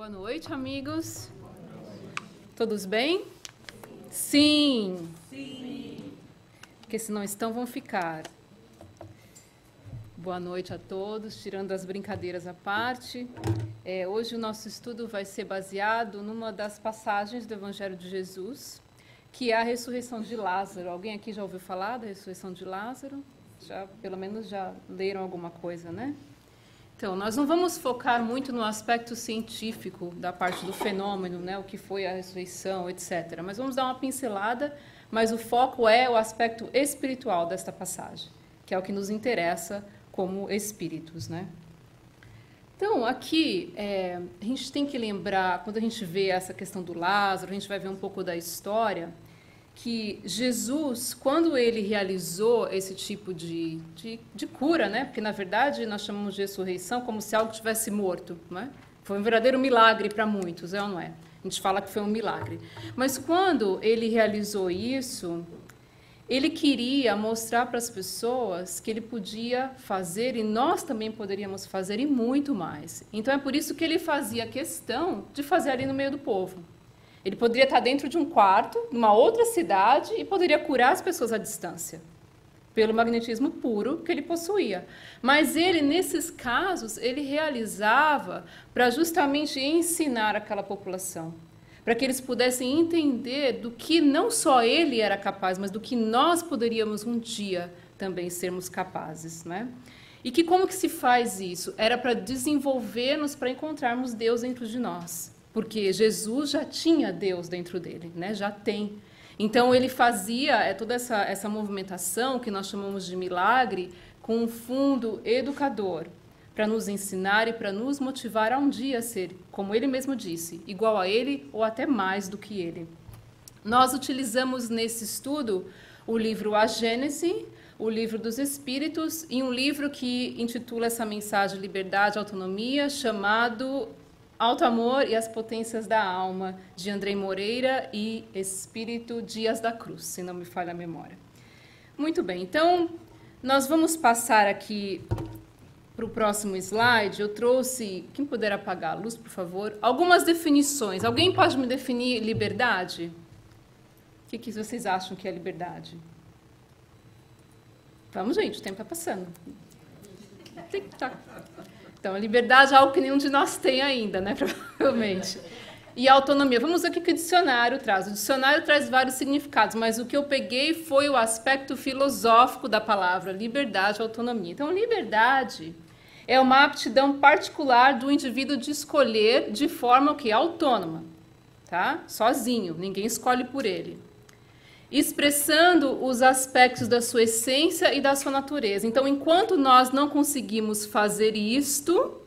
Boa noite, amigos. Todos bem? Sim. Sim. Porque se não estão, vão ficar. Boa noite a todos, tirando as brincadeiras à parte. Hoje o nosso estudo vai ser baseado numa das passagens do Evangelho de Jesus, que é a ressurreição de Lázaro. Alguém aqui já ouviu falar da ressurreição de Lázaro? Pelo menos já leram alguma coisa, né? Então, nós não vamos focar muito no aspecto científico da parte do fenômeno, né, o que foi a ressurreição, etc. Mas vamos dar uma pincelada, mas o foco é o aspecto espiritual desta passagem, que é o que nos interessa como espíritos, né? Então, aqui, a gente tem que lembrar, quando a gente vê essa questão do Lázaro, a gente vai ver um pouco da história, que Jesus, quando ele realizou esse tipo de cura, né? Porque, na verdade, nós chamamos de ressurreição como se algo tivesse morto, né? Foi um verdadeiro milagre para muitos, é ou não é? A gente fala que foi um milagre. Mas quando ele realizou isso, ele queria mostrar para as pessoas que ele podia fazer, e nós também poderíamos fazer, e muito mais. Então, é por isso que ele fazia questão de fazer ali no meio do povo. Ele poderia estar dentro de um quarto, numa outra cidade, e poderia curar as pessoas à distância, pelo magnetismo puro que ele possuía. Mas ele, nesses casos, ele realizava para justamente ensinar aquela população, para que eles pudessem entender do que não só ele era capaz, mas do que nós poderíamos um dia também sermos capazes, né? E que como que se faz isso? Era para desenvolver-nos, para encontrarmos Deus dentro de nós. Porque Jesus já tinha Deus dentro dele, né? Já tem. Então, ele fazia toda essa movimentação, que nós chamamos de milagre, com um fundo educador, para nos ensinar e para nos motivar a um dia ser, como ele mesmo disse, igual a ele ou até mais do que ele. Nós utilizamos nesse estudo o livro A Gênese, o livro dos Espíritos, e um livro que intitula essa mensagem Liberdade e Autonomia, chamado Alto Amor e as Potências da Alma, de Andrei Moreira e Espírito Dias da Cruz, se não me falha a memória. Muito bem, então, nós vamos passar aqui para o próximo slide. Eu trouxe, quem puder apagar a luz, por favor, algumas definições. Alguém pode me definir liberdade? O que vocês acham que é liberdade? Vamos, gente, o tempo está passando. Então, a liberdade é algo que nenhum de nós tem ainda, né, provavelmente. E a autonomia. Vamos ver o que o dicionário traz. O dicionário traz vários significados, mas o que eu peguei foi o aspecto filosófico da palavra, liberdade e autonomia. Então, liberdade é uma aptidão particular do indivíduo de escolher de forma o quê? Autônoma, tá? Sozinho, ninguém escolhe por ele. Expressando os aspectos da sua essência e da sua natureza. Então, enquanto nós não conseguimos fazer isto,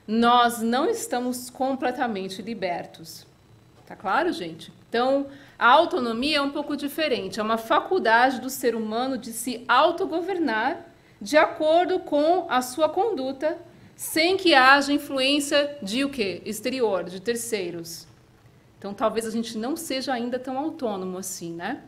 nós não estamos completamente libertos. Tá claro, gente? Então, a autonomia é um pouco diferente. É uma faculdade do ser humano de se autogovernar de acordo com a sua conduta, sem que haja influência de o quê? Exterior, de terceiros. Então, talvez a gente não seja ainda tão autônomo assim, né?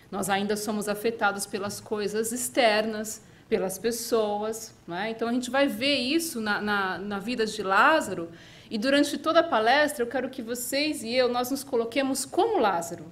Nós ainda somos afetados pelas coisas externas, pelas pessoas, né? Então, a gente vai ver isso na vida de Lázaro, e durante toda a palestra, eu quero que vocês e eu, nós nos coloquemos como Lázaro.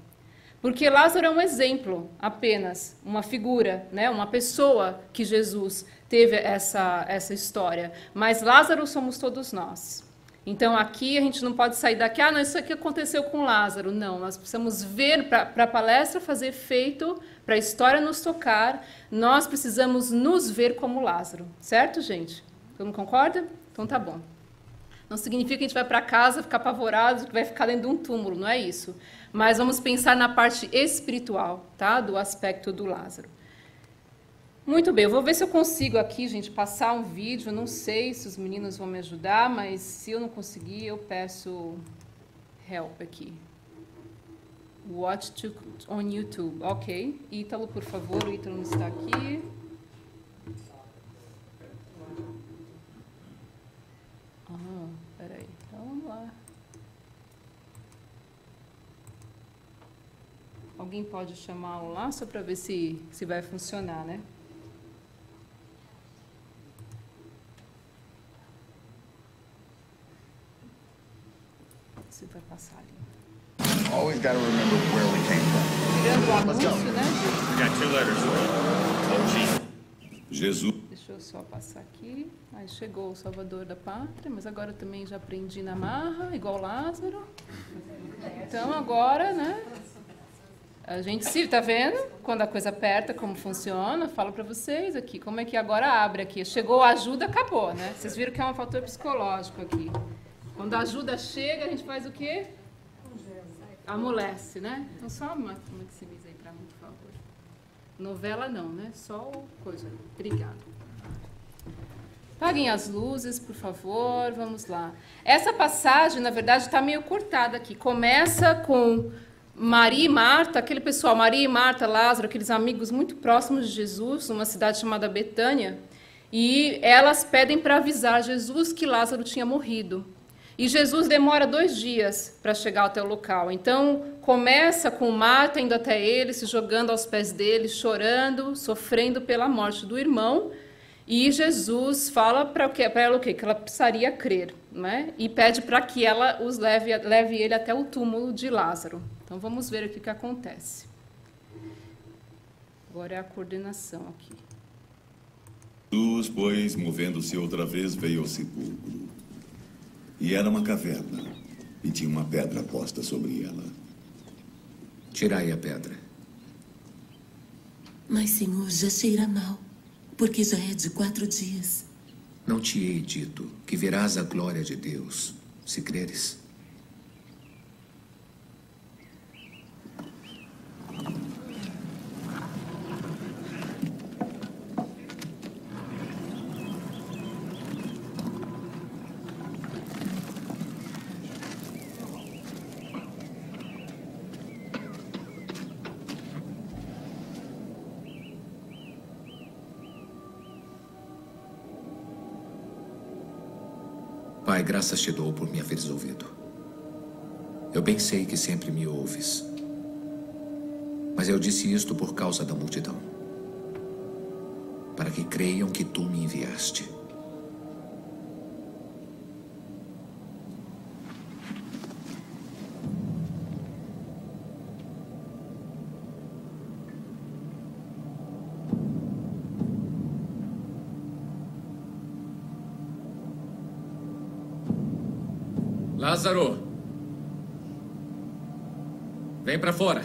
Porque Lázaro é um exemplo, apenas, uma figura, né? Uma pessoa que Jesus teve essa história. Mas Lázaro somos todos nós. Então, aqui a gente não pode sair daqui, não, isso aqui aconteceu com Lázaro. Não, nós precisamos ver, para a palestra fazer efeito, para a história nos tocar, nós precisamos nos ver como Lázaro. Certo, gente? Todo mundo concorda? Então, tá bom. Não significa que a gente vai para casa ficar apavorado, que vai ficar dentro de um túmulo, não é isso. Mas vamos pensar na parte espiritual, tá? Do aspecto do Lázaro. Muito bem, eu vou ver se eu consigo aqui, gente, passar um vídeo. Não sei se os meninos vão me ajudar, mas se eu não conseguir, eu peço help aqui. Watch on YouTube. Ok. Ítalo, por favor, o Ítalo não está aqui. Peraí. Então, vamos lá. Alguém pode chamá-lo lá, só para ver se vai funcionar, né? always got to remember where we came from. Tirando o anúncio, né? We got 2 letters for you. Jesus. Deixa eu só passar aqui. Aí chegou o Salvador da Pátria, mas agora eu também já aprendi na marra, igual Lázaro. Então agora, né? A gente se tá vendo quando a coisa aperta, como funciona. Falo para vocês aqui, como é que agora abre aqui. Chegou a ajuda, acabou, né? Vocês viram que é um fator psicológico aqui. Quando a ajuda chega, a gente faz o quê? Amolece, né? Então só uma maximiza aí para mim, por favor. Novela não, né? Só coisa. Obrigada. Apaguem as luzes, por favor. Vamos lá. Essa passagem, na verdade, está meio cortada aqui. Começa com Maria e Marta, aquele pessoal, Maria e Marta, Lázaro, aqueles amigos muito próximos de Jesus, numa cidade chamada Betânia, e elas pedem para avisar Jesus que Lázaro tinha morrido. E Jesus demora 2 dias para chegar até o local. Então, começa com Marta indo até ele, se jogando aos pés dele, chorando, sofrendo pela morte do irmão. E Jesus fala para ela o quê? Que ela precisaria crer, né? E pede para que ela leve ele até o túmulo de Lázaro. Então, vamos ver aqui o que acontece. Agora é a coordenação aqui. Jesus, pois, movendo-se outra vez, veio ao sepulcro. E era uma caverna, e tinha uma pedra posta sobre ela. Tirai a pedra. Mas, Senhor, já cheira mal, porque já é de 4 dias. Não te hei dito que verás a glória de Deus, se creres. Pai, graças te dou por me haveres ouvido. Eu bem sei que sempre me ouves. Mas eu disse isto por causa da multidão, para que creiam que tu me enviaste. Lázaro, vem pra fora.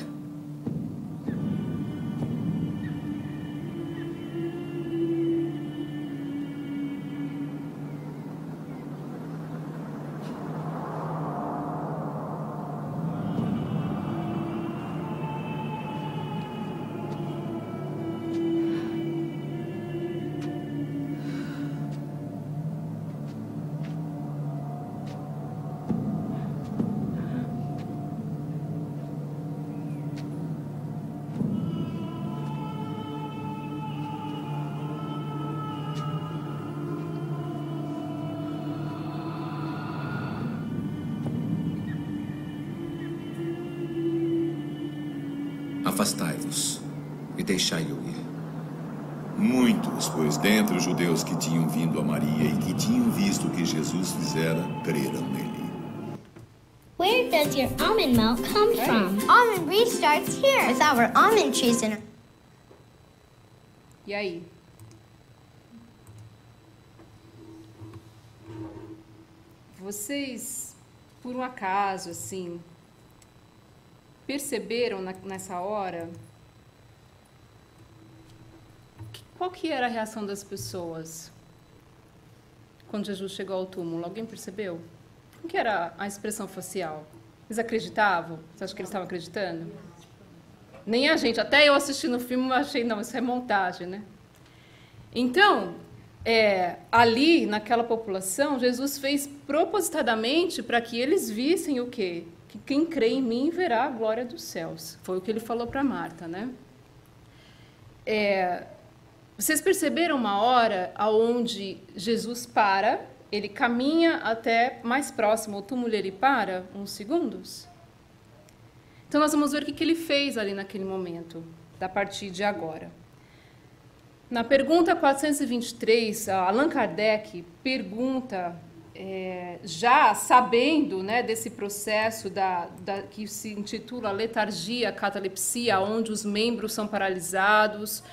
Afastai-vos e deixai-o ir. Muitos, pois, dentre os judeus que tinham vindo a Maria e que tinham visto o que Jesus fizera, creram nele. Where does your almond milk come from? Almond breed starts here with our almond trees in. E aí? Vocês, por um acaso, assim, perceberam nessa hora qual que era a reação das pessoas quando Jesus chegou ao túmulo? Alguém percebeu? Qual que era a expressão facial? Eles acreditavam? Você acha que eles estavam acreditando? Nem a gente. Até eu assistindo o filme, eu achei, não, isso é montagem, né? Então, ali, naquela população, Jesus fez propositadamente para que eles vissem o quê? Que quem crê em mim verá a glória dos céus. Foi o que ele falou para Marta, né? Vocês perceberam uma hora onde Jesus para, ele caminha até mais próximo ao túmulo, ele para uns segundos? Então, nós vamos ver o que ele fez ali naquele momento, a partir de agora. Na pergunta 423, Allan Kardec pergunta já sabendo, né, desse processo que se intitula letargia, catalepsia, onde os membros são paralisados,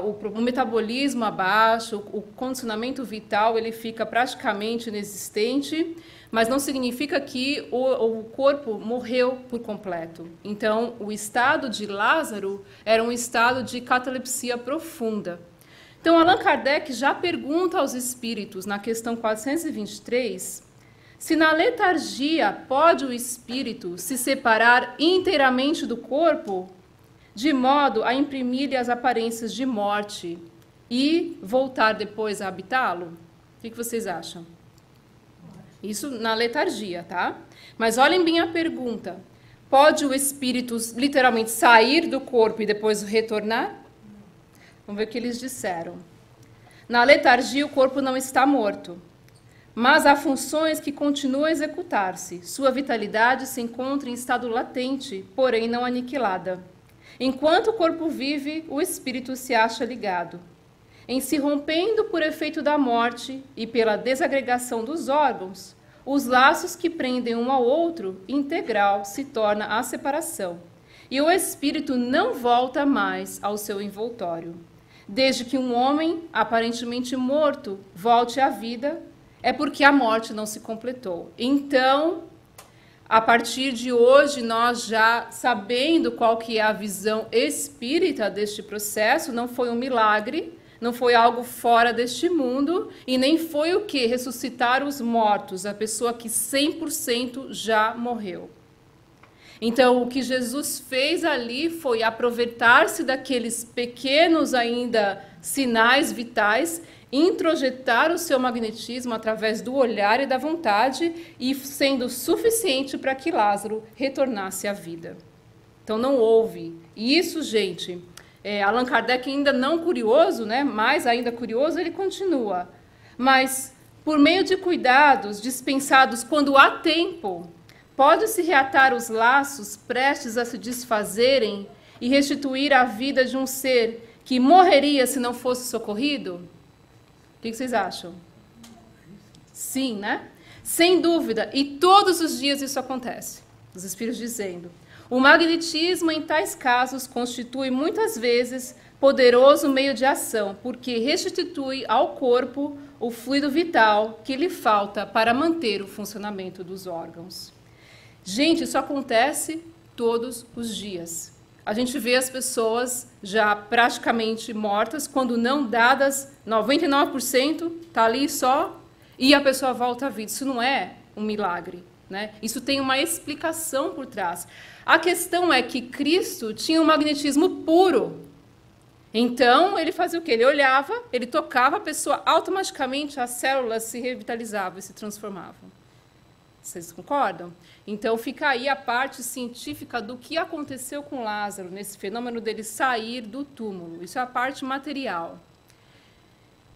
o metabolismo abaixo, o condicionamento vital ele fica praticamente inexistente, mas não significa que o corpo morreu por completo. Então, o estado de Lázaro era um estado de catalepsia profunda. Então, Allan Kardec já pergunta aos espíritos, na questão 423, se na letargia pode o espírito se separar inteiramente do corpo, de modo a imprimir-lhe as aparências de morte e voltar depois a habitá-lo? O que vocês acham? Isso na letargia, tá? Mas olhem bem a pergunta. Pode o espírito literalmente sair do corpo e depois retornar? Vamos ver o que eles disseram. Na letargia, o corpo não está morto, mas há funções que continuam a executar-se. Sua vitalidade se encontra em estado latente, porém não aniquilada. Enquanto o corpo vive, o espírito se acha ligado. Em se rompendo por efeito da morte e pela desagregação dos órgãos, os laços que prendem um ao outro, integral se torna a separação, e o espírito não volta mais ao seu envoltório. Desde que um homem, aparentemente morto, volte à vida, é porque a morte não se completou. Então, a partir de hoje, nós já sabendo qual que é a visão espírita deste processo, não foi um milagre, não foi algo fora deste mundo, e nem foi o que? Ressuscitar os mortos, a pessoa que 100% já morreu. Então, o que Jesus fez ali foi aproveitar-se daqueles pequenos ainda sinais vitais, introjetar o seu magnetismo através do olhar e da vontade, e sendo suficiente para que Lázaro retornasse à vida. Então, não houve. E isso, gente, Allan Kardec ainda não curioso, né, mais ainda curioso, ele continua. Mas, por meio de cuidados dispensados quando há tempo, pode-se reatar os laços prestes a se desfazerem e restituir a vida de um ser que morreria se não fosse socorrido? O que vocês acham? Sim, né? Sem dúvida. E todos os dias isso acontece. Os espíritos dizendo. O magnetismo, em tais casos, constitui muitas vezes poderoso meio de ação, porque restitui ao corpo o fluido vital que lhe falta para manter o funcionamento dos órgãos. Gente, isso acontece todos os dias. A gente vê as pessoas já praticamente mortas, quando não dadas, 99% está ali só, e a pessoa volta à vida. Isso não é um milagre, né? Isso tem uma explicação por trás. A questão é que Cristo tinha um magnetismo puro. Então, ele fazia o quê? Ele olhava, ele tocava a pessoa, automaticamente as células se revitalizavam e se transformavam. Vocês concordam? Então, fica aí a parte científica do que aconteceu com Lázaro, nesse fenômeno dele sair do túmulo. Isso é a parte material.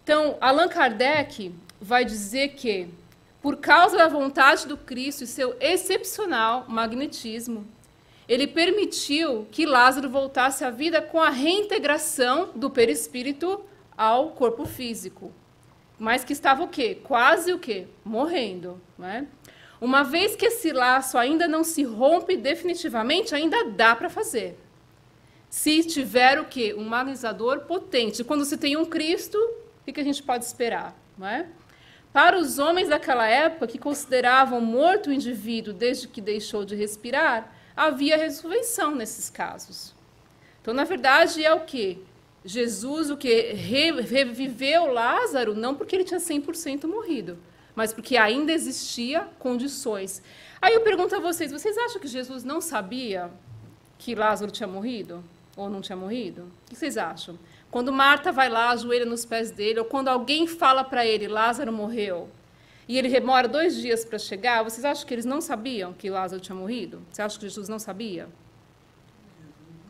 Então, Allan Kardec vai dizer que, por causa da vontade do Cristo e seu excepcional magnetismo, ele permitiu que Lázaro voltasse à vida com a reintegração do perispírito ao corpo físico. Mas que estava o quê? Quase o quê? Morrendo, né? Uma vez que esse laço ainda não se rompe definitivamente, ainda dá para fazer. Se tiver o quê? Um magnetizador potente. Quando se tem um Cristo, o que a gente pode esperar? Não é? Para os homens daquela época, que consideravam morto o indivíduo desde que deixou de respirar, havia ressurreição nesses casos. Então, na verdade, é o quê? Jesus, o que reviveu Lázaro, não porque ele tinha 100% morrido, mas porque ainda existia condições. Aí eu pergunto a vocês, vocês acham que Jesus não sabia que Lázaro tinha morrido? Ou não tinha morrido? O que vocês acham? Quando Marta vai lá, ajoelha nos pés dele, ou quando alguém fala para ele, Lázaro morreu, e ele demora 2 dias para chegar, vocês acham que eles não sabiam que Lázaro tinha morrido? Você acha que Jesus não sabia?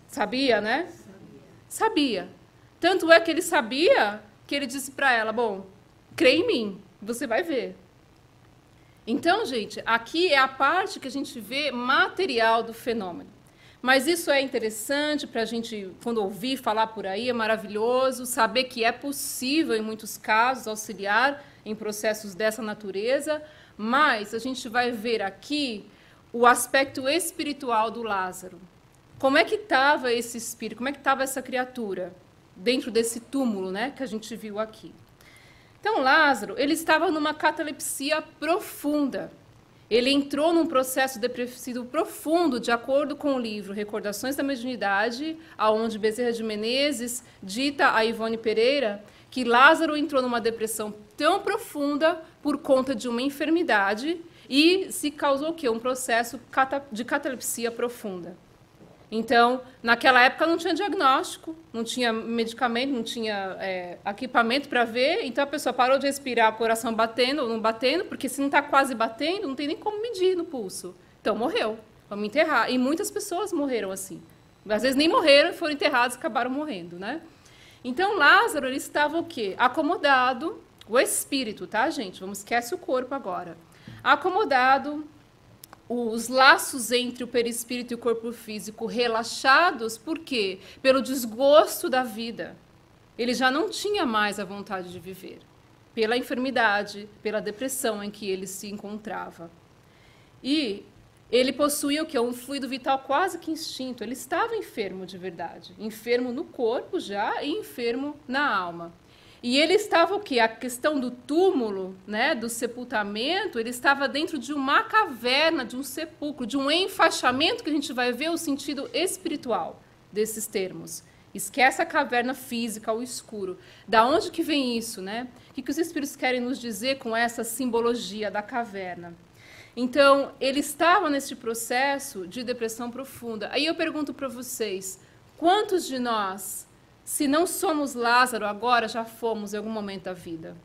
Sabia, né? Sabia. Tanto é que ele sabia que ele disse para ela, bom, crê em mim, você vai ver. Então, gente, aqui é a parte que a gente vê material do fenômeno. Mas isso é interessante para a gente, quando ouvir falar por aí, é maravilhoso, saber que é possível, em muitos casos, auxiliar em processos dessa natureza, mas a gente vai ver aqui o aspecto espiritual do Lázaro. Como é que estava esse espírito, como é que estava essa criatura dentro desse túmulo, né, que a gente viu aqui? Então, Lázaro, ele estava numa catalepsia profunda. Ele entrou num processo depressivo profundo, de acordo com o livro Recordações da Mediunidade, aonde Bezerra de Menezes dita a Ivone Pereira que Lázaro entrou numa depressão tão profunda por conta de uma enfermidade e se causou o quê? Um processo de catalepsia profunda. Então, naquela época não tinha diagnóstico, não tinha medicamento, não tinha equipamento para ver, então a pessoa parou de respirar, o coração batendo ou não batendo, porque se não está quase batendo, não tem nem como medir no pulso. Então, morreu, vamos enterrar. E muitas pessoas morreram assim. Às vezes nem morreram, foram enterrados e acabaram morrendo, né? Então, Lázaro, ele estava o quê? Acomodado, o espírito, tá, gente? Vamos esquece o corpo agora. Acomodado, os laços entre o perispírito e o corpo físico relaxados, por quê? Pelo desgosto da vida. Ele já não tinha mais a vontade de viver, pela enfermidade, pela depressão em que ele se encontrava. E ele possuía o quê? Um fluido vital quase que extinto. Ele estava enfermo de verdade, enfermo no corpo já e enfermo na alma. E ele estava o quê? A questão do túmulo, né, do sepultamento, ele estava dentro de uma caverna, de um sepulcro, de um enfaixamento, que a gente vai ver o sentido espiritual desses termos. Esquece a caverna física, o escuro. Da onde que vem isso, né? O que os espíritos querem nos dizer com essa simbologia da caverna? Então, ele estava nesse processo de depressão profunda. Aí eu pergunto para vocês, quantos de nós, se não somos Lázaro agora, já fomos em algum momento da vida?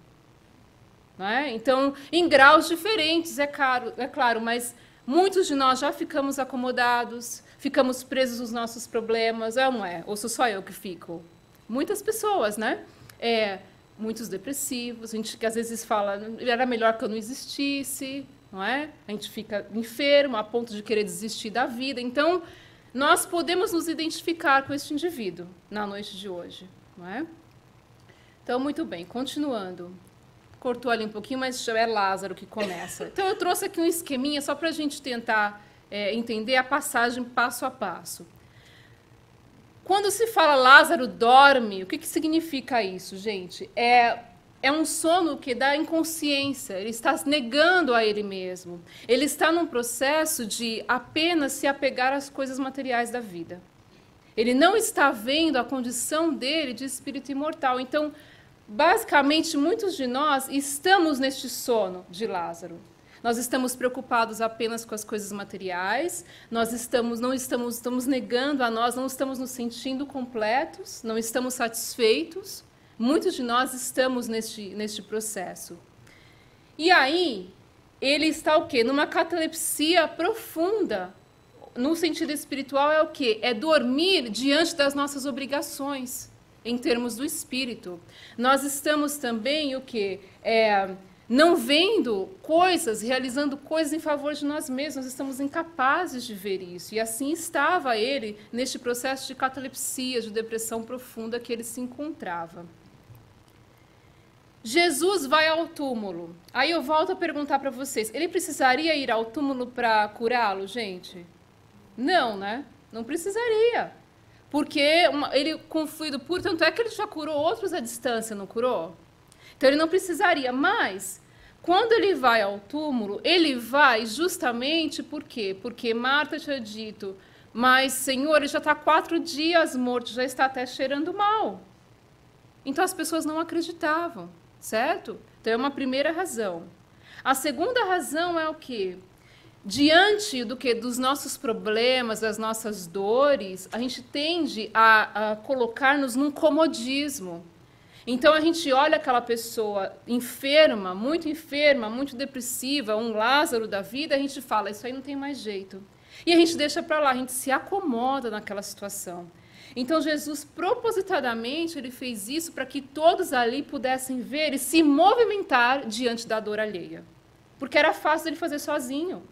Não é? Então, em graus diferentes, é claro, mas muitos de nós já ficamos acomodados, ficamos presos nos nossos problemas, é ou não é? Ou sou só eu que fico? Muitas pessoas, né? Muitos depressivos, a gente que às vezes fala, era melhor que eu não existisse, não é? A gente fica enfermo a ponto de querer desistir da vida. Então, nós podemos nos identificar com este indivíduo na noite de hoje, não é? Então, muito bem, continuando. Cortou ali um pouquinho, mas é Lázaro que começa. Então, eu trouxe aqui um esqueminha só para a gente tentar entender a passagem passo a passo. Quando se fala Lázaro dorme, o que significa isso, gente? É um sono que dá inconsciência, ele está negando a ele mesmo. Ele está num processo de apenas se apegar às coisas materiais da vida. Ele não está vendo a condição dele de espírito imortal. Então, basicamente, muitos de nós estamos neste sono de Lázaro. Nós estamos preocupados apenas com as coisas materiais, nós estamos negando a nós, não estamos nos sentindo completos, não estamos satisfeitos. Muitos de nós estamos neste processo. E aí, ele está o quê? Numa catalepsia profunda. No sentido espiritual é o quê? É dormir diante das nossas obrigações, em termos do espírito. Nós estamos também o quê? Não vendo coisas, realizando coisas em favor de nós mesmos. Nós estamos incapazes de ver isso. E assim estava ele neste processo de catalepsia, de depressão profunda que ele se encontrava. Jesus vai ao túmulo. Aí eu volto a perguntar para vocês, ele precisaria ir ao túmulo para curá-lo, gente? Não, né? Não precisaria. Porque ele, com fluido puro, tanto é que ele já curou outros à distância, não curou? Então ele não precisaria, mas quando ele vai ao túmulo, ele vai justamente por quê? Porque Marta tinha dito, mas Senhor, ele já está 4 dias morto, já está até cheirando mal. Então as pessoas não acreditavam. Certo? Então, é uma primeira razão. A segunda razão é o quê? Diante do quê? Dos nossos problemas, das nossas dores, a gente tende a colocar-nos num comodismo. Então, a gente olha aquela pessoa enferma, muito depressiva, um Lázaro da vida, a gente fala, isso aí não tem mais jeito. E a gente deixa para lá, a gente se acomoda naquela situação. Então, Jesus, propositadamente, ele fez isso para que todos ali pudessem ver e se movimentar diante da dor alheia. Porque era fácil ele fazer sozinho.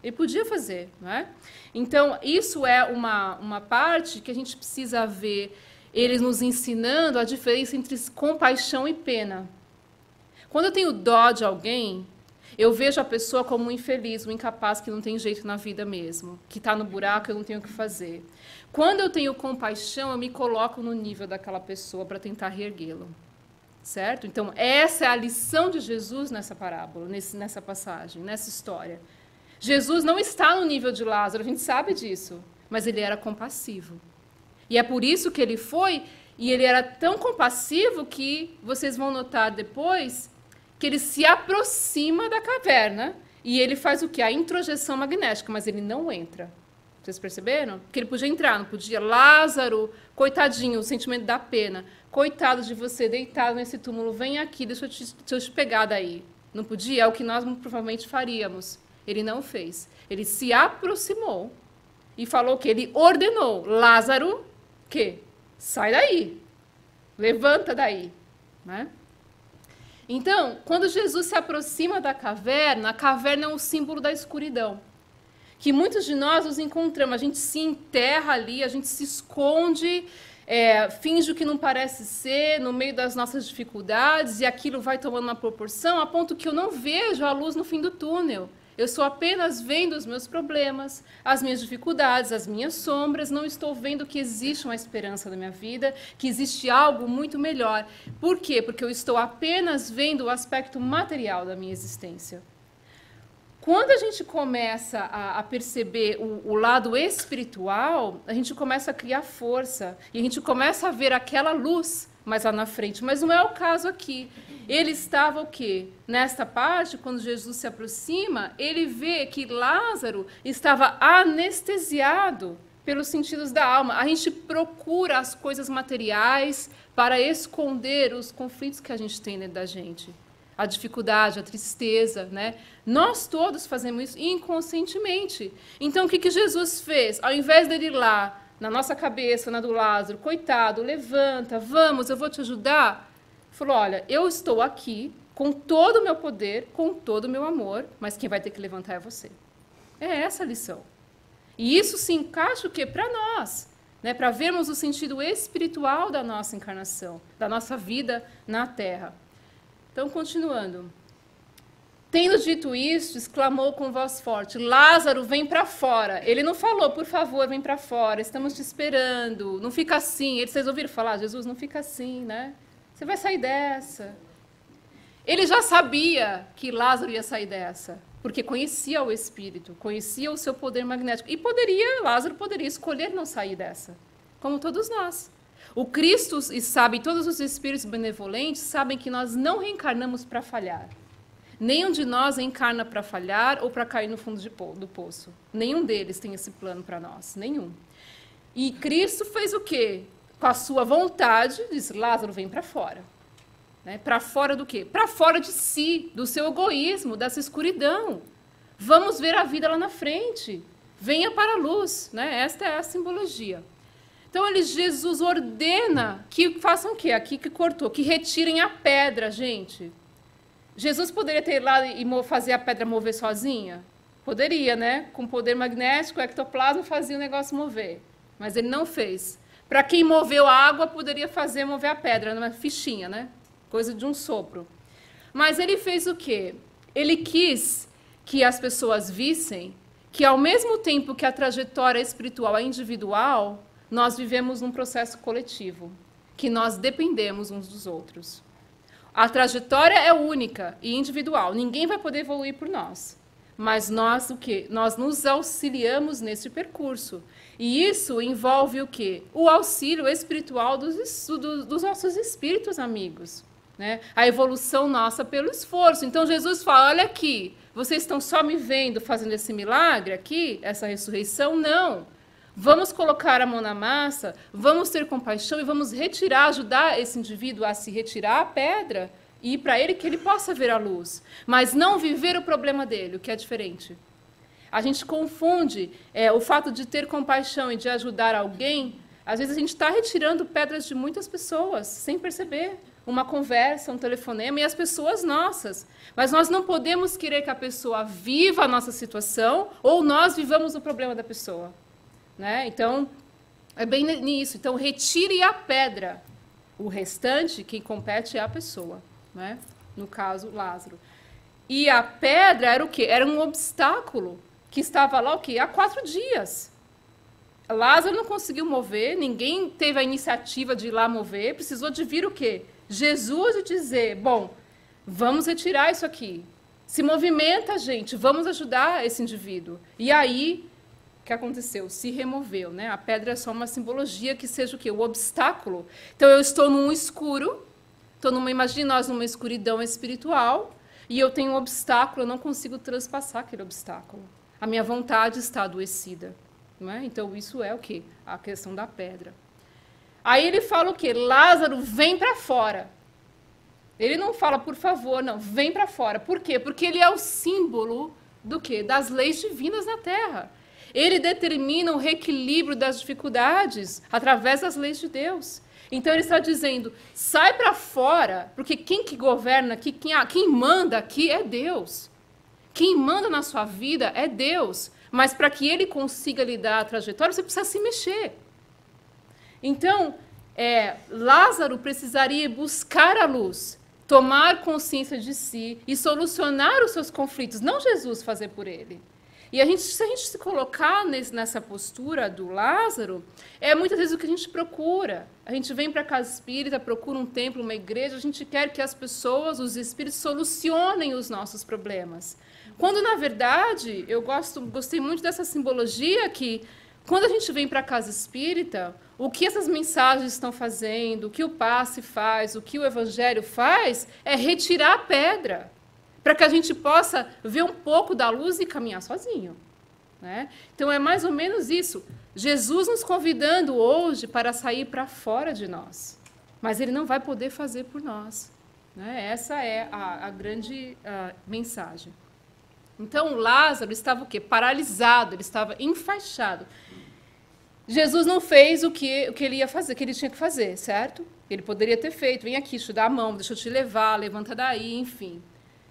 Ele podia fazer, não é? Então, isso é uma parte que a gente precisa ver, eles nos ensinando a diferença entre compaixão e pena. Quando eu tenho dó de alguém, eu vejo a pessoa como um infeliz, um incapaz que não tem jeito na vida mesmo, que está no buraco e eu não tenho o que fazer. Quando eu tenho compaixão, eu me coloco no nível daquela pessoa para tentar reerguê-lo. Certo? Então, essa é a lição de Jesus nessa parábola, nessa passagem, nessa história. Jesus não está no nível de Lázaro, a gente sabe disso, mas ele era compassivo. E é por isso que ele foi, e ele era tão compassivo que vocês vão notar depois que ele se aproxima da caverna e ele faz o quê? A introjeção magnética, mas ele não entra. Vocês perceberam? Porque ele podia entrar, não podia. Lázaro, coitadinho, o sentimento da pena. Coitado de você, deitado nesse túmulo, vem aqui, deixa eu te pegar daí. Não podia? É o que nós provavelmente faríamos. Ele não fez. Ele se aproximou e falou que ele ordenou. Lázaro, que? Sai daí. Levanta daí. Né? Então, quando Jesus se aproxima da caverna, a caverna é um símbolo da escuridão. Que muitos de nós nos encontramos, a gente se enterra ali, a gente se esconde, finge o que não parece ser, no meio das nossas dificuldades, e aquilo vai tomando uma proporção a ponto que eu não vejo a luz no fim do túnel. Eu estou apenas vendo os meus problemas, as minhas dificuldades, as minhas sombras, não estou vendo que existe uma esperança na minha vida, que existe algo muito melhor. Por quê? Porque eu estou apenas vendo o aspecto material da minha existência. Quando a gente começa a perceber o lado espiritual, a gente começa a criar força, e a gente começa a ver aquela luz mais lá na frente. Mas não é o caso aqui. Ele estava o quê? Nesta parte, quando Jesus se aproxima, ele vê que Lázaro estava anestesiado pelos sentidos da alma. A gente procura as coisas materiais para esconder os conflitos que a gente tem dentro da gente. A dificuldade, a tristeza, né? Nós todos fazemos isso inconscientemente. Então, o que Jesus fez? Ao invés dele ir lá, na nossa cabeça, na do Lázaro, coitado, levanta, vamos, eu vou te ajudar. Falou, olha, eu estou aqui com todo o meu poder, com todo o meu amor, mas quem vai ter que levantar é você. É essa a lição. E isso se encaixa o quê? Para nós, né? Para vermos o sentido espiritual da nossa encarnação, da nossa vida na Terra. Então, continuando. Tendo dito isso, exclamou com voz forte, Lázaro, vem para fora. Ele não falou, por favor, vem para fora, estamos te esperando, não fica assim. Vocês ouviram falar, Jesus, não fica assim, né? Você vai sair dessa. Ele já sabia que Lázaro ia sair dessa, porque conhecia o Espírito, conhecia o seu poder magnético. E Lázaro poderia escolher não sair dessa, como todos nós. O Cristo sabe, todos os espíritos benevolentes sabem que nós não reencarnamos para falhar. Nenhum de nós encarna para falhar ou para cair no fundo do poço. Nenhum deles tem esse plano para nós, nenhum. E Cristo fez o quê? Com a sua vontade, disse, Lázaro, vem para fora. Né? Para fora do quê? Para fora de si, do seu egoísmo, dessa escuridão. Vamos ver a vida lá na frente. Venha para a luz. Né? Esta é a simbologia. Então, Jesus ordena que façam o quê? Aqui que cortou, que retirem a pedra, gente. Jesus poderia ter ido lá e fazer a pedra mover sozinha? Poderia, né? Com poder magnético, o ectoplasma fazia o negócio mover. Mas ele não fez. Para quem moveu a água, poderia fazer mover a pedra, numa fichinha, né? Coisa de um sopro. Mas ele fez o quê? Ele quis que as pessoas vissem que, ao mesmo tempo que a trajetória espiritual é individual, nós vivemos num processo coletivo, que nós dependemos uns dos outros. A trajetória é única e individual, ninguém vai poder evoluir por nós. Mas nós, o quê? Nós nos auxiliamos nesse percurso. E isso envolve o quê? O auxílio espiritual dos nossos espíritos amigos. Né? A evolução nossa pelo esforço. Então, Jesus fala, olha aqui, vocês estão só me vendo fazendo esse milagre aqui, essa ressurreição? Não. Vamos colocar a mão na massa, vamos ter compaixão e vamos ajudar esse indivíduo a se retirar a pedra e ir para ele que ele possa ver a luz. Mas não viver o problema dele, o que é diferente. A gente confunde o fato de ter compaixão e de ajudar alguém. Às vezes a gente está retirando pedras de muitas pessoas, sem perceber. Uma conversa, um telefonema, e as pessoas nossas. Mas nós não podemos querer que a pessoa viva a nossa situação ou nós vivamos o problema da pessoa. Né? Então, é bem nisso. Então, retire a pedra. O restante, quem compete é a pessoa. Né? no caso, Lázaro. E a pedra era o quê? Era um obstáculo que estava lá o quê? Há 4 dias. Lázaro não conseguiu mover, ninguém teve a iniciativa de ir lá mover, precisou de vir o quê? Jesus e dizer, bom, vamos retirar isso aqui. Se movimenta, gente, vamos ajudar esse indivíduo. E aí, o que aconteceu? Se removeu, né? A pedra é só uma simbologia que seja o quê? O obstáculo. Então, eu estou num escuro, imagine nós numa escuridão espiritual, e eu tenho um obstáculo, eu não consigo transpassar aquele obstáculo. A minha vontade está adoecida. Não é? Então, isso é o quê? A questão da pedra. Aí ele fala o quê? Lázaro, vem para fora. Ele não fala, por favor, não, vem para fora. Por quê? Porque ele é o símbolo do quê? Das leis divinas na Terra. Ele determina o reequilíbrio das dificuldades através das leis de Deus. Então, ele está dizendo, sai para fora, porque quem que governa aqui, quem manda aqui é Deus. Quem manda na sua vida é Deus. Mas para que ele consiga lhe dar a trajetória, você precisa se mexer. Então, Lázaro precisaria buscar a luz, tomar consciência de si e solucionar os seus conflitos, não Jesus fazer por ele. E se a gente se colocar nessa postura do Lázaro, é muitas vezes o que a gente procura. A gente vem para a casa espírita, procura um templo, uma igreja, a gente quer que as pessoas, os espíritos, solucionem os nossos problemas. Quando, na verdade, eu gostei muito dessa simbologia que, quando a gente vem para a casa espírita, o que essas mensagens estão fazendo, o que o passe faz, o que o evangelho faz, é retirar a pedra, para que a gente possa ver um pouco da luz e caminhar sozinho. Né? Então, é mais ou menos isso. Jesus nos convidando hoje para sair para fora de nós. Mas ele não vai poder fazer por nós. Né? Essa é a grande mensagem. Então, Lázaro estava o quê? Paralisado, ele estava enfaixado. Jesus não fez o que ele ia fazer, o que ele tinha que fazer, certo? Ele poderia ter feito, vem aqui, deixa eu dar a mão, deixa eu te levar, levanta daí, enfim.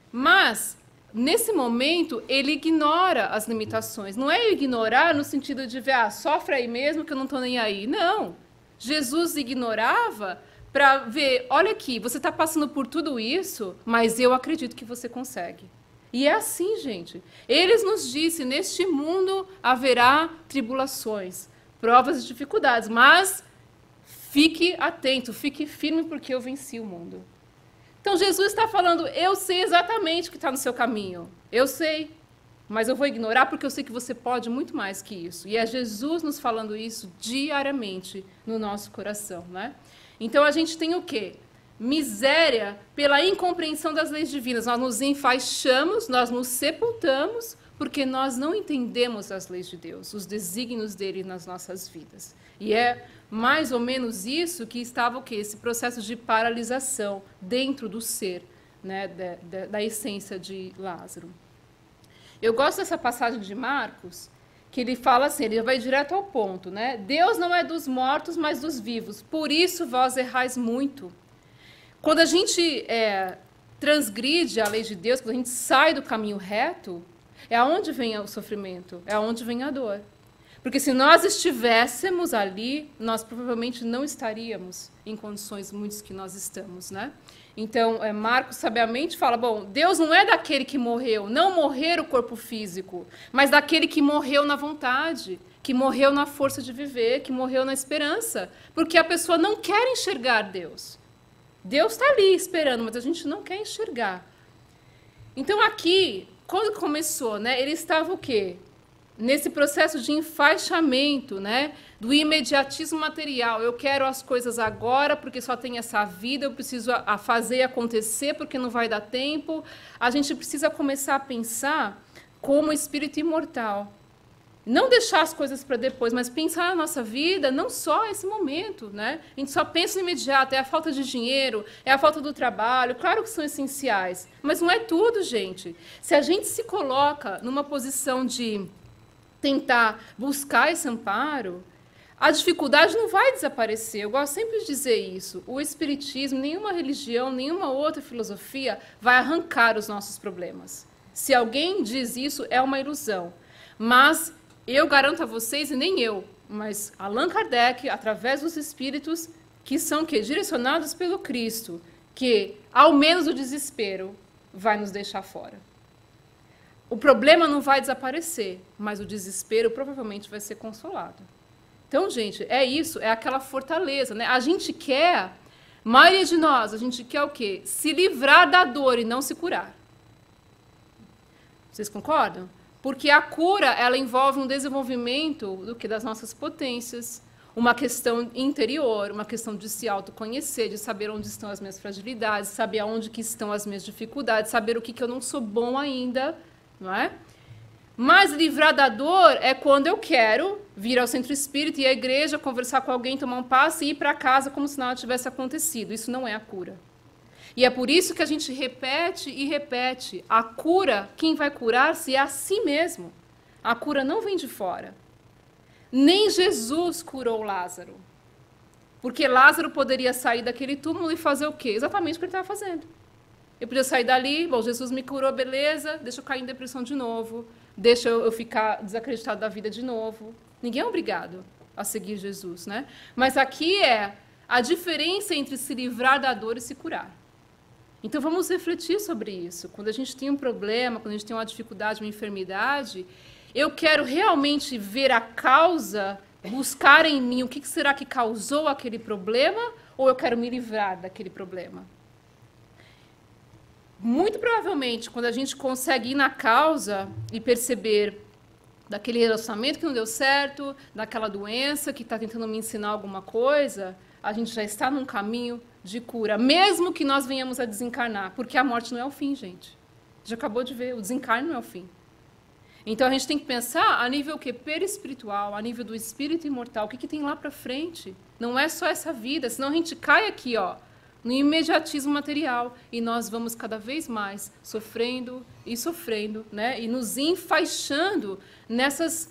Mas, nesse momento, ele ignora as limitações. Não é ignorar no sentido de ver, sofre aí mesmo que eu não estou nem aí. Não. Jesus ignorava para ver, olha aqui, você está passando por tudo isso, mas eu acredito que você consegue. E é assim, gente. Eles nos disse, neste mundo haverá tribulações, provas e dificuldades, mas fique atento, fique firme, porque eu venci o mundo. Então, Jesus está falando, eu sei exatamente o que está no seu caminho. Eu sei, mas eu vou ignorar porque eu sei que você pode muito mais que isso. E é Jesus nos falando isso diariamente no nosso coração. Né? Então, a gente tem o quê? Miséria pela incompreensão das leis divinas. Nós nos enfaixamos, nós nos sepultamos, porque nós não entendemos as leis de Deus, os desígnios dele nas nossas vidas. E é mais ou menos isso que estava o quê? Esse processo de paralisação dentro do ser, né, da essência de Lázaro. Eu gosto dessa passagem de Marcos, que ele fala assim, ele vai direto ao ponto, né? Deus não é dos mortos, mas dos vivos. Por isso vós errais muito. Quando a gente transgride a lei de Deus, quando a gente sai do caminho reto, é aonde vem o sofrimento, é aonde vem a dor. Porque se nós estivéssemos ali, nós provavelmente não estaríamos em condições muitas que nós estamos, né? Então, Marcos sabiamente fala, bom, Deus não é daquele que morreu, não morrer o corpo físico, mas daquele que morreu na vontade, que morreu na força de viver, que morreu na esperança, porque a pessoa não quer enxergar Deus. Deus está ali esperando, mas a gente não quer enxergar. Então, aqui, quando começou, né, ele estava o quê? Nesse processo de enfaixamento, né, do imediatismo material. Eu quero as coisas agora, porque só tem essa vida, eu preciso fazer acontecer, porque não vai dar tempo. A gente precisa começar a pensar como espírito imortal. Não deixar as coisas para depois, mas pensar na nossa vida, não só esse momento. Né? A gente só pensa no imediato, é a falta de dinheiro, é a falta do trabalho, claro que são essenciais, mas não é tudo, gente. Se a gente se coloca numa posição de tentar buscar esse amparo, a dificuldade não vai desaparecer. Eu gosto sempre de dizer isso. O espiritismo, nenhuma religião, nenhuma outra filosofia vai arrancar os nossos problemas. Se alguém diz isso, é uma ilusão. Mas eu garanto a vocês, e nem eu, mas Allan Kardec, através dos espíritos que são direcionados pelo Cristo, que, ao menos, o desespero vai nos deixar fora. O problema não vai desaparecer, mas o desespero provavelmente vai ser consolado. Então, gente, é isso, é aquela fortaleza, né? A gente quer, a maioria de nós, a gente quer o quê? Se livrar da dor e não se curar. Vocês concordam? Porque a cura, ela envolve um desenvolvimento do que das nossas potências, uma questão interior, uma questão de se autoconhecer, de saber onde estão as minhas fragilidades, saber aonde que estão as minhas dificuldades, saber o que eu não sou bom ainda, não é? Mas livrar da dor é quando eu quero vir ao centro espírita e à igreja, conversar com alguém, tomar um passe e ir para casa como se nada tivesse acontecido. Isso não é a cura. E é por isso que a gente repete e repete. A cura, quem vai curar-se é a si mesmo. A cura não vem de fora. Nem Jesus curou Lázaro. Porque Lázaro poderia sair daquele túmulo e fazer o quê? Exatamente o que ele estava fazendo. Eu podia sair dali, bom, Jesus me curou, beleza, deixa eu cair em depressão de novo, deixa eu ficar desacreditado da vida de novo. Ninguém é obrigado a seguir Jesus, né? Mas aqui é a diferença entre se livrar da dor e se curar. Então, vamos refletir sobre isso. Quando a gente tem um problema, quando a gente tem uma dificuldade, uma enfermidade, eu quero realmente ver a causa, buscar em mim o que será que causou aquele problema, ou eu quero me livrar daquele problema? Muito provavelmente, quando a gente consegue ir na causa e perceber daquele relacionamento que não deu certo, daquela doença que está tentando me ensinar alguma coisa, a gente já está num caminho de cura, mesmo que nós venhamos a desencarnar, porque a morte não é o fim, gente. Já acabou de ver, o desencarne não é o fim. Então, a gente tem que pensar a nível perispiritual, a nível do espírito imortal, o que tem lá para frente. Não é só essa vida, senão a gente cai aqui, ó, no imediatismo material, e nós vamos cada vez mais sofrendo, né? E nos enfaixando nessas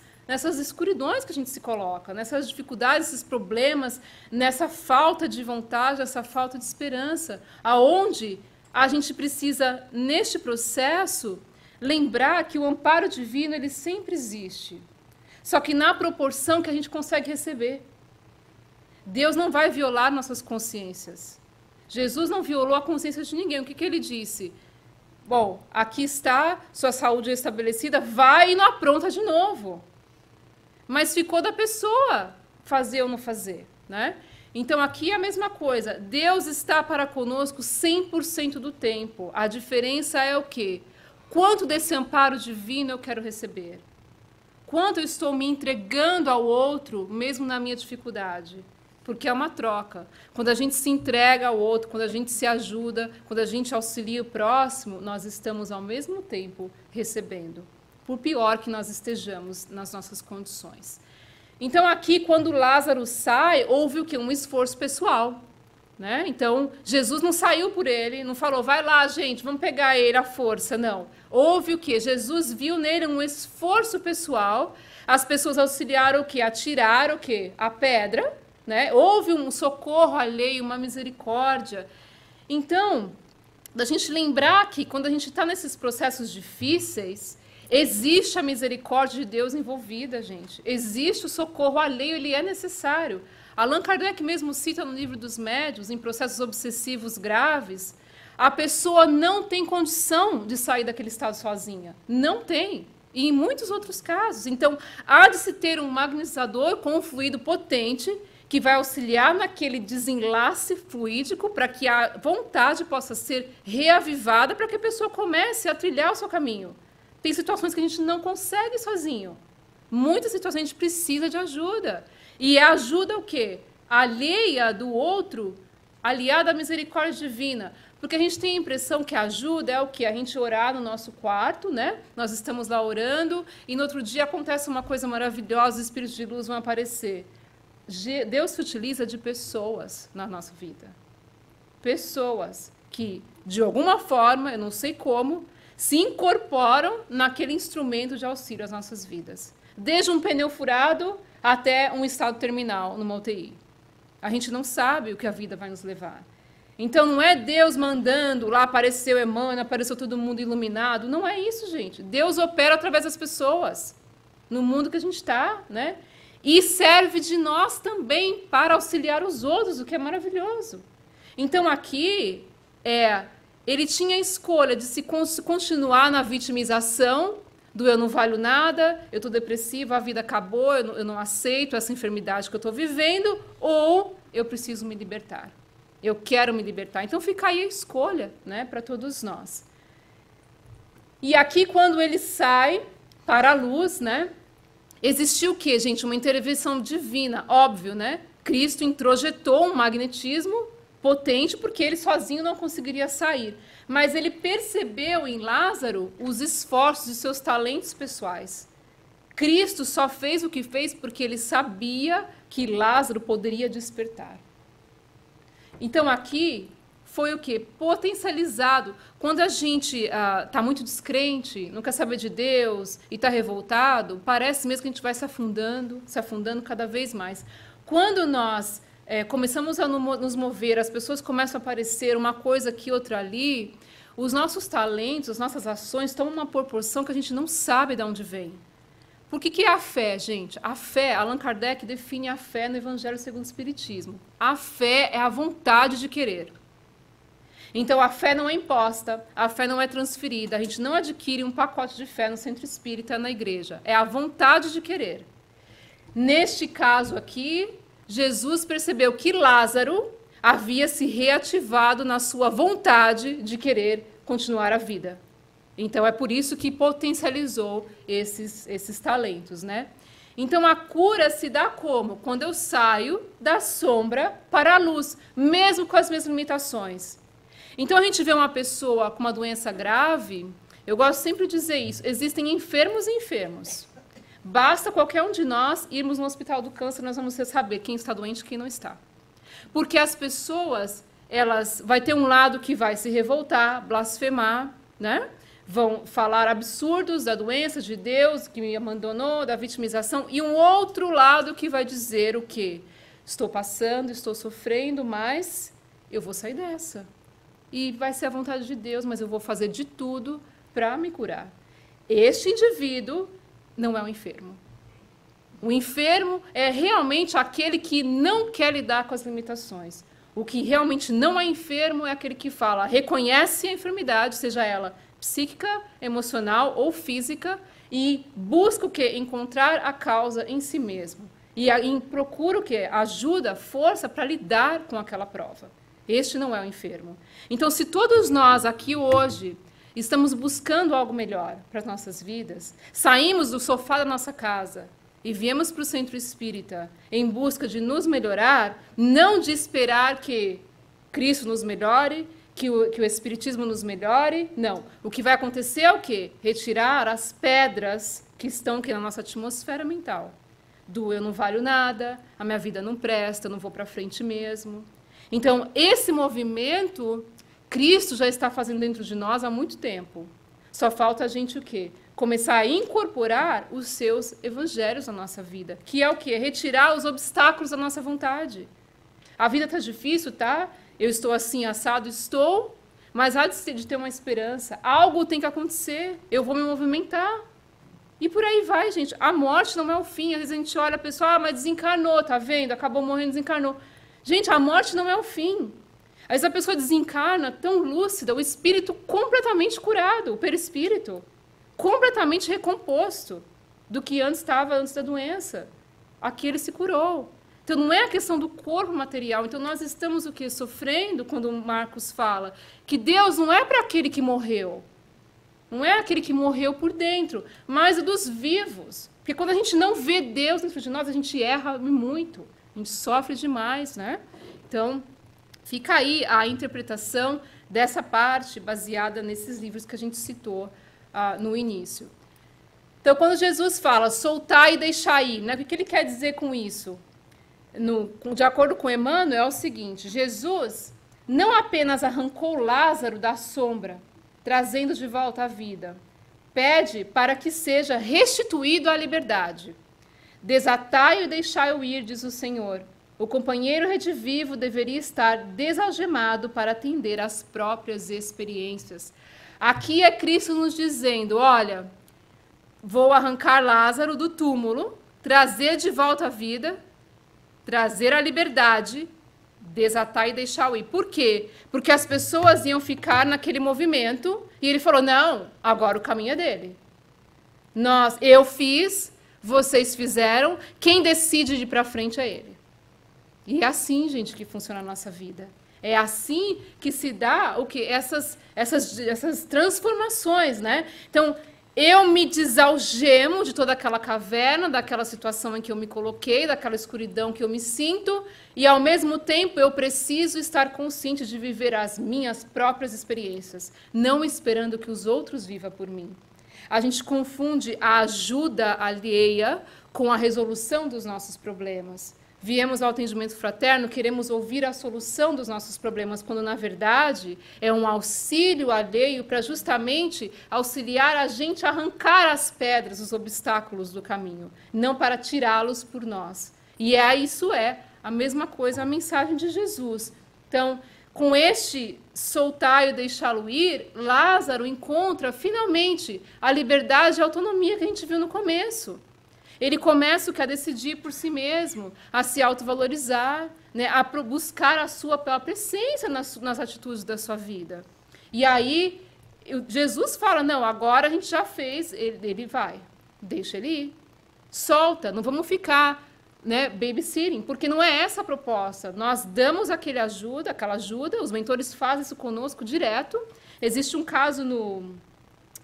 escuridões que a gente se coloca, nessas dificuldades, esses problemas, nessa falta de vontade, essa falta de esperança, aonde a gente precisa, neste processo, lembrar que o amparo divino ele sempre existe, só que na proporção que a gente consegue receber. Deus não vai violar nossas consciências. Jesus não violou a consciência de ninguém. O que ele disse? Bom, aqui está, sua saúde é estabelecida, vai e não apronta de novo. Mas ficou da pessoa fazer ou não fazer, né? Então, aqui é a mesma coisa. Deus está para conosco 100% do tempo. A diferença é o quê? Quanto desse amparo divino eu quero receber? Quanto eu estou me entregando ao outro, mesmo na minha dificuldade? Porque é uma troca. Quando a gente se entrega ao outro, quando a gente se ajuda, quando a gente auxilia o próximo, nós estamos, ao mesmo tempo, recebendo. Por pior que nós estejamos nas nossas condições. Então, aqui, quando Lázaro sai, houve o quê? Um esforço pessoal. Né? Então, Jesus não saiu por ele, não falou, vai lá, gente, vamos pegar ele à força. Não. Houve o quê? Jesus viu nele um esforço pessoal. As pessoas auxiliaram o quê? A tirar o quê? A pedra. Né? Houve um socorro alheio, uma misericórdia. Então, da gente lembrar que quando a gente está nesses processos difíceis, existe a misericórdia de Deus envolvida, gente. Existe o socorro alheio, ele é necessário. Allan Kardec mesmo cita no Livro dos Médiuns, em processos obsessivos graves, a pessoa não tem condição de sair daquele estado sozinha. Não tem. E em muitos outros casos. Então, há de se ter um magnetizador com um fluido potente que vai auxiliar naquele desenlace fluídico para que a vontade possa ser reavivada para que a pessoa comece a trilhar o seu caminho. Tem situações que a gente não consegue sozinho. Muitas situações a gente precisa de ajuda. E a ajuda o quê? Alheia do outro, aliada à misericórdia divina. Porque a gente tem a impressão que a ajuda é o quê? A gente orar no nosso quarto, né? Nós estamos lá orando e no outro dia acontece uma coisa maravilhosa, os espíritos de luz vão aparecer. Deus se utiliza de pessoas na nossa vida. Pessoas que, de alguma forma, eu não sei como, se incorporam naquele instrumento de auxílio às nossas vidas. Desde um pneu furado até um estado terminal numa UTI. A gente não sabe o que a vida vai nos levar. Então, não é Deus mandando, lá apareceu Emmanuel, apareceu todo mundo iluminado. Não é isso, gente. Deus opera através das pessoas, no mundo que a gente está, né? E serve de nós também para auxiliar os outros, o que é maravilhoso. Então, aqui, ele tinha a escolha de se continuar na vitimização, do eu não valho nada, eu estou depressiva, a vida acabou, eu não aceito essa enfermidade que eu estou vivendo, ou eu preciso me libertar. Eu quero me libertar. Então fica aí a escolha, né, para todos nós. E aqui, quando ele sai para a luz, né, existiu o quê, gente? Uma intervenção divina, óbvio, né? Cristo introjetou um magnetismo potente, porque ele sozinho não conseguiria sair. Mas ele percebeu em Lázaro os esforços de seus talentos pessoais. Cristo só fez o que fez porque ele sabia que Lázaro poderia despertar. Então, aqui foi o quê? Potencializado. Quando a gente está muito descrente, não quer saber de Deus e está revoltado, parece mesmo que a gente vai se afundando cada vez mais. Quando nós começamos a nos mover, as pessoas começam a aparecer, uma coisa aqui, outra ali, os nossos talentos, as nossas ações tomam uma proporção que a gente não sabe de onde vem. Por que é a fé, gente? A fé, Allan Kardec define a fé no Evangelho segundo o Espiritismo. A fé é a vontade de querer. Então, a fé não é imposta, a fé não é transferida, a gente não adquire um pacote de fé no centro espírita, na igreja. É a vontade de querer. Neste caso aqui, Jesus percebeu que Lázaro havia se reativado na sua vontade de querer continuar a vida. Então, é por isso que potencializou esses talentos, né? Então, a cura se dá como? Quando eu saio da sombra para a luz, mesmo com as minhas limitações. Então, a gente vê uma pessoa com uma doença grave, eu gosto sempre de dizer isso, existem enfermos e enfermos. Basta qualquer um de nós irmos no hospital do câncer, nós vamos saber quem está doente e quem não está. Porque as pessoas, vai ter um lado que vai se revoltar, blasfemar, né? Vão falar absurdos da doença, de Deus, que me abandonou, da vitimização, e um outro lado que vai dizer o quê? Estou passando, estou sofrendo, mas eu vou sair dessa. E vai ser a vontade de Deus, mas eu vou fazer de tudo para me curar. Este indivíduo não é um enfermo. O enfermo é realmente aquele que não quer lidar com as limitações. O que realmente não é enfermo é aquele que fala, reconhece a enfermidade, seja ela psíquica, emocional ou física, e busca o quê? Encontrar a causa em si mesmo. E procura o quê? Ajuda, força para lidar com aquela prova. Este não é o enfermo. Então, se todos nós aqui hoje estamos buscando algo melhor para as nossas vidas, saímos do sofá da nossa casa e viemos para o centro espírita em busca de nos melhorar, não de esperar que Cristo nos melhore, que o Espiritismo nos melhore, não. O que vai acontecer é o quê? Retirar as pedras que estão aqui na nossa atmosfera mental. Do eu não valho nada, a minha vida não presta, eu não vou para frente mesmo. Então, esse movimento, Cristo já está fazendo dentro de nós há muito tempo. Só falta a gente o quê? Começar a incorporar os seus evangelhos na nossa vida. Que é o quê? Retirar os obstáculos da nossa vontade. A vida está difícil, tá? Eu estou assim, assado, estou, mas há de ter uma esperança. Algo tem que acontecer, eu vou me movimentar. E por aí vai, gente. A morte não é o fim. Às vezes a gente olha a pessoa, mas desencarnou, tá vendo? Acabou morrendo, desencarnou. Gente, a morte não é o fim. Às vezes a pessoa desencarna tão lúcida, o espírito completamente curado, o perispírito, completamente recomposto do que antes estava, antes da doença. Aqui ele se curou. Então, não é a questão do corpo material. Então, nós estamos o quê? Sofrendo, quando o Marcos fala que Deus não é para aquele que morreu. Não é aquele que morreu por dentro, mas o dos vivos. Porque quando a gente não vê Deus dentro de nós, a gente erra muito. A gente sofre demais, né? Então, fica aí a interpretação dessa parte baseada nesses livros que a gente citou no início. Então, quando Jesus fala soltar e deixar ir, né? O que ele quer dizer com isso? De acordo com Emmanuel, é o seguinte: Jesus não apenas arrancou Lázaro da sombra, trazendo de volta à vida, pede para que seja restituído à liberdade. Desatai-o e deixai-o ir, diz o Senhor. O companheiro redivivo deveria estar desalgemado para atender às próprias experiências. Aqui é Cristo nos dizendo, olha, vou arrancar Lázaro do túmulo, trazer de volta à vida, trazer a liberdade, Desatar e deixar ir. Por quê? Porque as pessoas iam ficar naquele movimento e ele falou, não, agora o caminho é dele. Eu fiz, vocês fizeram, quem decide de ir para frente é ele. E é assim, gente, que funciona a nossa vida. É assim que se dá o que essas transformações, né? Então, eu me desalgemo de toda aquela caverna, daquela situação em que eu me coloquei, daquela escuridão que eu me sinto, e, ao mesmo tempo, eu preciso estar consciente de viver as minhas próprias experiências, não esperando que os outros vivam por mim. A gente confunde a ajuda alheia com a resolução dos nossos problemas. Viemos ao atendimento fraterno, queremos ouvir a solução dos nossos problemas, quando, na verdade, é um auxílio alheio para justamente auxiliar a gente a arrancar as pedras, os obstáculos do caminho, não para tirá-los por nós. E isso é a mesma coisa, a mensagem de Jesus. Então, com este soltar e deixá-lo ir, Lázaro encontra, finalmente, a liberdade e a autonomia que a gente viu no começo. Ele começa a decidir por si mesmo, a se autovalorizar, né, a buscar a sua própria essência nas atitudes da sua vida. E aí, Jesus fala, não, agora a gente já fez, ele vai, deixa ele ir. Solta, não vamos ficar, né, babysitting, porque não é essa a proposta. Nós damos aquela ajuda, os mentores fazem isso conosco direto. Existe um caso no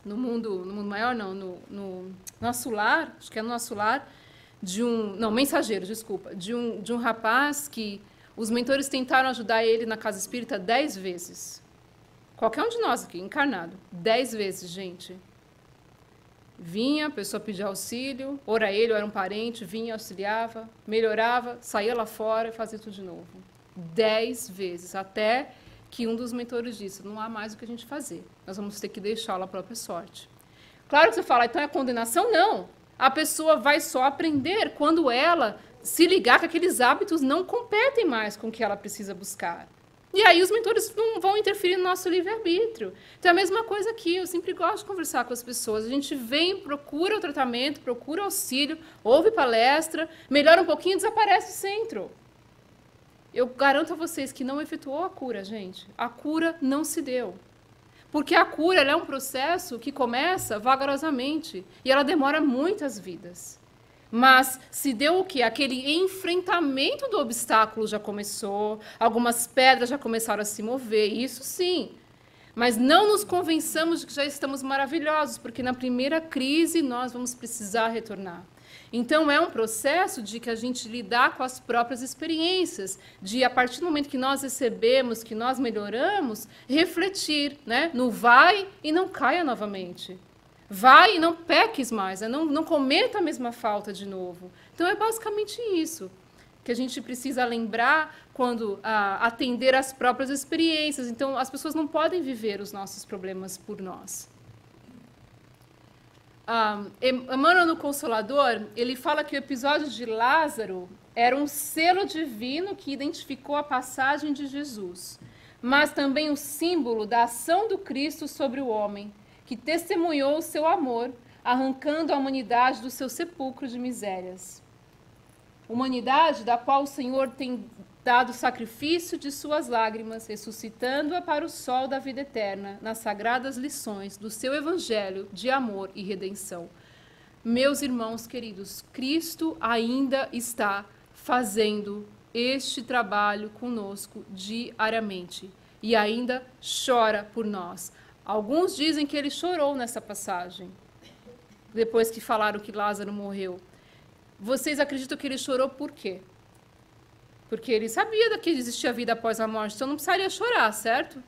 mundo maior, não, no nosso lar, acho que é no nosso lar, Mensageiros, desculpa, de um rapaz que os mentores tentaram ajudar ele na casa espírita 10 vezes. Qualquer um de nós aqui, encarnado, 10 vezes, gente. Vinha, a pessoa pedia auxílio, ou era ele, ou era um parente, vinha, auxiliava, melhorava, saía lá fora e fazia tudo de novo. 10 vezes, até que um dos mentores disse, não há mais o que a gente fazer, nós vamos ter que deixá-la à própria sorte. Claro que você fala, então é condenação? Não. A pessoa vai só aprender quando ela se ligar que aqueles hábitos não competem mais com o que ela precisa buscar. E aí os mentores não vão interferir no nosso livre-arbítrio. Então é a mesma coisa aqui, eu sempre gosto de conversar com as pessoas. A gente vem, procura o tratamento, procura auxílio, ouve palestra, melhora um pouquinho e desaparece do centro. Eu garanto a vocês que não efetuou a cura, gente. A cura não se deu. Porque a cura ela é um processo que começa vagarosamente e ela demora muitas vidas. Mas se deu o quê? Aquele enfrentamento do obstáculo já começou, algumas pedras já começaram a se mover, isso sim. Mas não nos convençamos de que já estamos maravilhosos, porque na primeira crise nós vamos precisar retornar. Então, é um processo de que a gente lidar com as próprias experiências, de, a partir do momento que nós recebemos, que nós melhoramos, refletir, né, no vai e não caia novamente. Vai e não peques mais, né, não cometa a mesma falta de novo. Então, é basicamente isso que a gente precisa lembrar quando atender às próprias experiências. Então, as pessoas não podem viver os nossos problemas por nós. Emmanuel, no Consolador, ele fala que o episódio de Lázaro era um selo divino que identificou a passagem de Jesus, mas também o símbolo da ação do Cristo sobre o homem, que testemunhou o seu amor, arrancando a humanidade do seu sepulcro de misérias. Humanidade da qual o Senhor tem dado o sacrifício de suas lágrimas, ressuscitando-a para o sol da vida eterna, nas sagradas lições do seu evangelho de amor e redenção. Meus irmãos queridos, Cristo ainda está fazendo este trabalho conosco diariamente e ainda chora por nós. Alguns dizem que ele chorou nessa passagem, depois que falaram que Lázaro morreu. Vocês acreditam que ele chorou por quê? Porque ele sabia que existia vida após a morte, então não precisaria chorar, certo?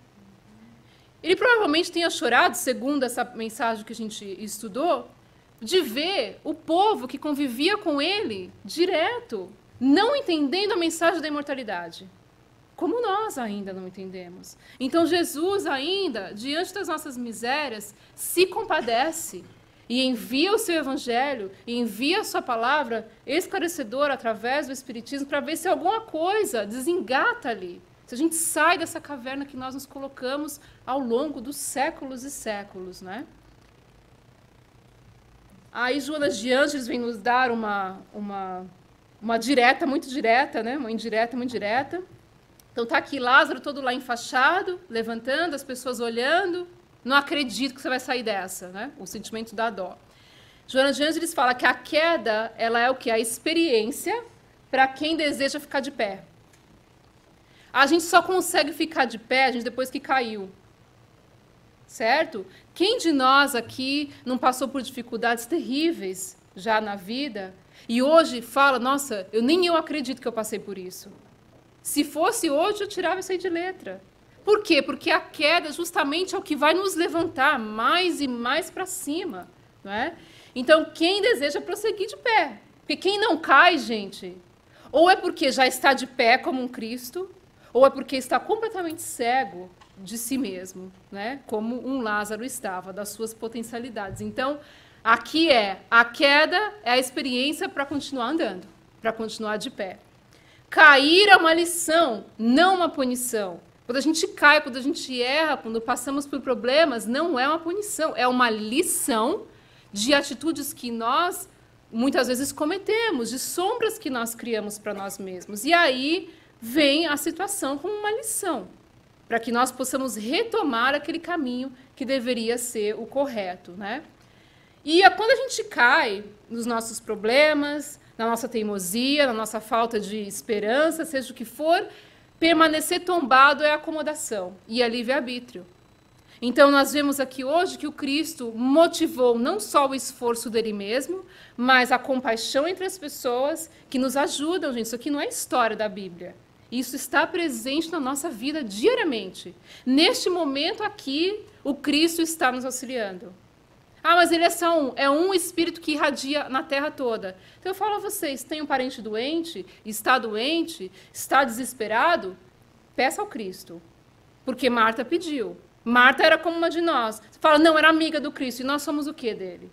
Ele provavelmente tenha chorado, segundo essa mensagem que a gente estudou, de ver o povo que convivia com ele direto, não entendendo a mensagem da imortalidade, como nós ainda não entendemos. Então Jesus ainda, diante das nossas misérias, se compadece e envia o seu evangelho, e envia a sua palavra esclarecedora através do Espiritismo para ver se alguma coisa desengata ali. Se a gente sai dessa caverna que nós nos colocamos ao longo dos séculos e séculos, né? Aí Joana de Ângeles vem nos dar uma direta muito direta, né? Uma indireta muito direta. Então está aqui Lázaro todo lá enfaixado, levantando, as pessoas olhando. Não acredito que você vai sair dessa, né? O sentimento da dó. Joana de Ângeles fala que a queda, ela é o quê? A experiência para quem deseja ficar de pé. A gente só consegue ficar de pé, depois que caiu. Certo? Quem de nós aqui não passou por dificuldades terríveis já na vida e hoje fala, nossa, nem eu acredito que eu passei por isso. Se fosse hoje, eu tirava isso aí de letra. Por quê? Porque a queda justamente é o que vai nos levantar mais e mais para cima. Não é? Então, quem deseja prosseguir de pé? Porque quem não cai, gente, ou é porque já está de pé como um Cristo, ou é porque está completamente cego de si mesmo, né? Como um Lázaro estava, das suas potencialidades. Então, aqui a queda é a experiência para continuar andando, para continuar de pé. Cair é uma lição, não uma punição. Quando a gente cai, quando a gente erra, quando passamos por problemas, não é uma punição, é uma lição de atitudes que nós, muitas vezes, cometemos, de sombras que nós criamos para nós mesmos. E aí vem a situação como uma lição, para que nós possamos retomar aquele caminho que deveria ser o correto, né? E quando a gente cai nos nossos problemas, na nossa teimosia, na nossa falta de esperança, seja o que for, permanecer tombado é acomodação e é livre-arbítrio. Então, nós vemos aqui hoje que o Cristo motivou não só o esforço dele mesmo, mas a compaixão entre as pessoas que nos ajudam, gente. Isso aqui não é história da Bíblia. Isso está presente na nossa vida diariamente. Neste momento aqui, o Cristo está nos auxiliando. Ah, mas ele é um espírito que irradia na terra toda. Então eu falo a vocês, tem um parente doente, está desesperado, peça ao Cristo. Porque Marta pediu. Marta era como uma de nós. Você fala, não, era amiga do Cristo. E nós somos o quê dele?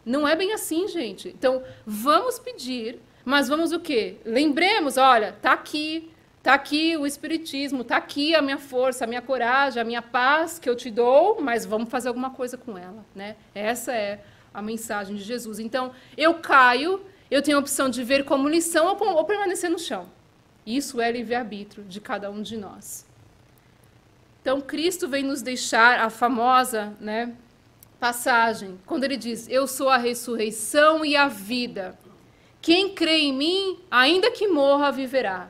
Não é bem assim, gente. Então, vamos pedir, mas vamos o quê? Lembremos, olha, está aqui o Espiritismo, está aqui a minha força, a minha coragem, a minha paz que eu te dou, mas vamos fazer alguma coisa com ela, né? Essa é a mensagem de Jesus. Então, eu caio, eu tenho a opção de ver como lição ou permanecer no chão. Isso é livre-arbítrio de cada um de nós. Então, Cristo vem nos deixar a famosa, né, passagem, quando ele diz, eu sou a ressurreição e a vida. Quem crê em mim, ainda que morra, viverá.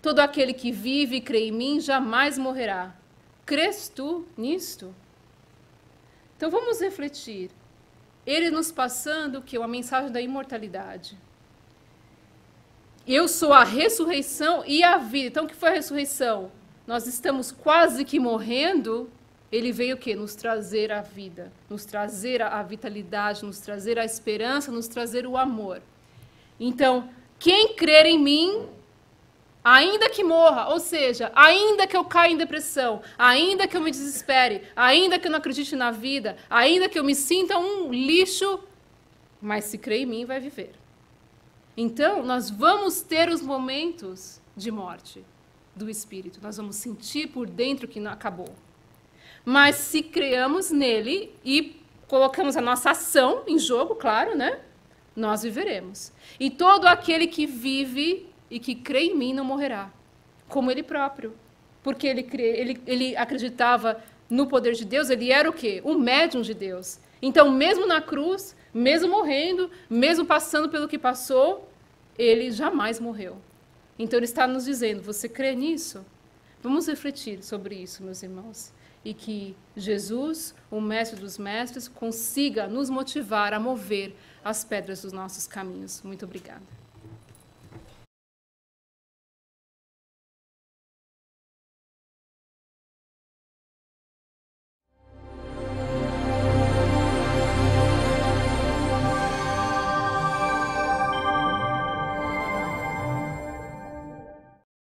Todo aquele que vive e crê em mim jamais morrerá. Crês tu nisto? Então, vamos refletir. Ele nos passando o quê? Uma mensagem da imortalidade. Eu sou a ressurreição e a vida. Então, o que foi a ressurreição? Nós estamos quase que morrendo, ele veio o quê? Nos trazer a vida, nos trazer a vitalidade, nos trazer a esperança, nos trazer o amor. Então, quem crer em mim, ainda que morra, ou seja, ainda que eu caia em depressão, ainda que eu me desespere, ainda que eu não acredite na vida, ainda que eu me sinta um lixo, mas se crer em mim, vai viver. Então, nós vamos ter os momentos de morte do Espírito. Nós vamos sentir por dentro que não acabou. Mas se criamos nele e colocamos a nossa ação em jogo, claro, né? Nós viveremos. E todo aquele que vive e que crê em mim não morrerá, como ele próprio. Porque ele acreditava no poder de Deus, ele era o quê? O médium de Deus. Então, mesmo na cruz, mesmo morrendo, mesmo passando pelo que passou, ele jamais morreu. Então, ele está nos dizendo, você crê nisso? Vamos refletir sobre isso, meus irmãos. E que Jesus, o Mestre dos Mestres, consiga nos motivar a mover as pedras dos nossos caminhos. Muito obrigada.